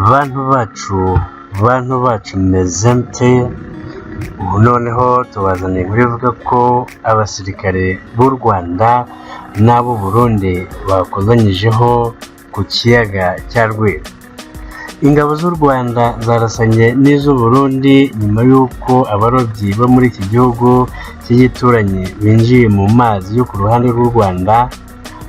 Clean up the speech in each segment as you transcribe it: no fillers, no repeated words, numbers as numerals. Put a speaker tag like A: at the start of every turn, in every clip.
A: bantu bacu meze mute? Ubu noneho tubazaniye inkuru ivuga ko abasirikare b'u Rwanda n'ab'u Burundi bakozanyijeho ku kiyaga cya Rweru. Ingabo z'u Rwanda zarasanye n'iz'u Burundi nyuma y'uko abarobyi bo muri iki gihugu cy'igituranyi binjiye mu mazi yo ku ruhande rw'u Rwanda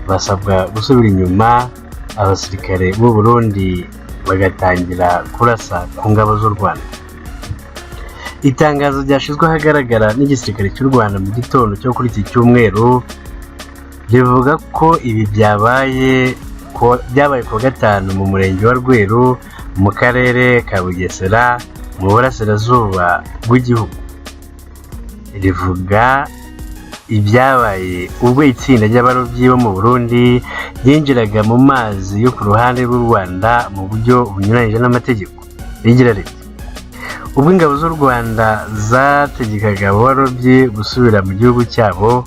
A: basabwa gusubira inyuma, abasirikare b'u Burundi bagatangira kurasa ku ngabo z'u Rwanda. Itangazo ryashyizwe ahagaragara n'igisirikare cy'u Rwanda mu gitondo cyo kuri iki cyumweru rivuga ko ibi byabaye ku wa gatanu mu murenge wa Rweru mu karere ka Bugesera mu burasirazuba bw'igihugu. Rivuga ibyabaye ubwo itsinda ry'abarobyi bo mu Burundi ryinjiraga mu mazi yo ku ruhande rw'u Rwanda mu buryo bunyuranyije n'amategeko. Rigira riti: ubwo ingabo z'u Rwanda zategekaga abo barobyi gusubira mu gihugu cyabo,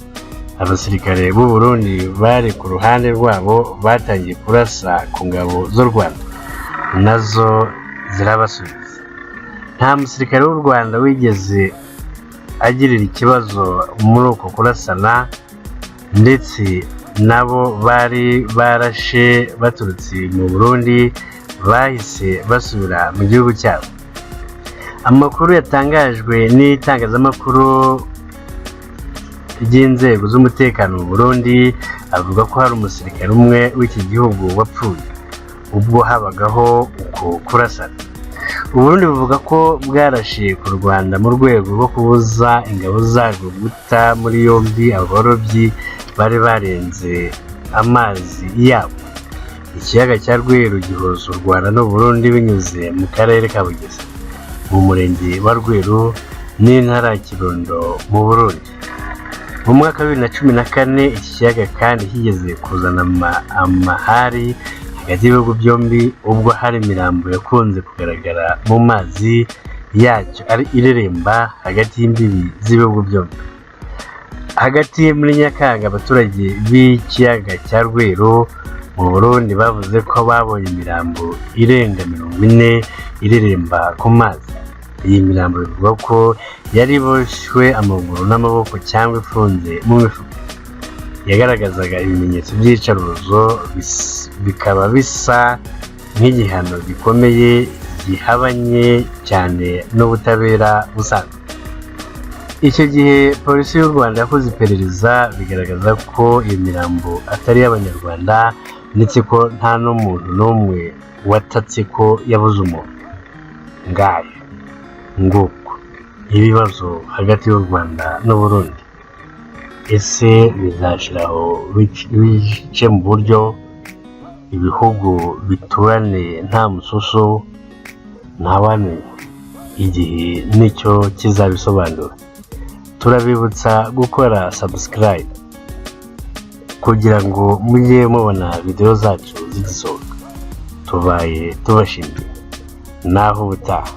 A: abasirikare b'u Burundi bari ku ruhande rwabo batangiye kurasa ku ngabo z'u Rwanda, nazo zirabasubiza. Nta musirikare w'u Rwanda wigeze agirira ikibazo muri uko kurasana, ndetse nabo bari barashe baturutse mu Burundi bahise basubira mu gihugu cyabo. Amakuru yatangajwe n'itangazamakuru ry'inzego z'umutekano mu Burundi avuga ko hari umusirikare umwe w'iki gihugu wapfuye ubwo habagaho uko kurasana. Uburundi buvuga ko bwarashe ku Rwanda mu rwego rwo kubuza ingabo zarwo guta muri yombi abo barobyi bari barenze amazi yabo. Ikiyaga cya Rweru gihuza u Rwanda n'u Burundi binyuze mu karere ka Bugesera mu murenge wa Rweru n'intara ya Kirundo mu Burundi. Mu mwaka wa 2014 iki kiyaga kandi kigeze kuzana amahari hagati y'ibihugu byombi, ubwo hari imirambo yakunze kugaragara mu mazi yacyo ari ireremba hagati y'imbibi z'ibihugu byombi. Hagati muri Nyakanga, abaturage b'ikiyaga cya Rweru mu Burundi bavuze ko babonye imirambo irenga 40 ireremba ku mazi. Iyi mirambo bivuga ko yari iboshywe amaguru n'amaboko cyangwa ifunze mu mifuka, yagaragazaga ibimenyetso by'iyicarubozo, bikaba bisa nk'igihano gikomeye gihabanye cyane n'ubutabera busanzwe. Icyo gihe polisi y'u Rwanda yakoze iperereza bigaragaza ko iyo mirambo atari iy'Abanyarwanda, ndetse ko nta n'umuntu n'umwe watatse ko yabuze umuntu. Nguko ibibazo hagati y'u Rwanda n'u Burundi. Ese bizashiraho bice mu buryo ibihugu biturane nta mususu? Ntawamenya, igihe nicyo kizabisobanura. Turabibutsa gukora subscribe kugira ngo mujye mubona video zacu zigisohoka. Tubaye tubashimiye. Naho ubutaha.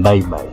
A: Bye bye.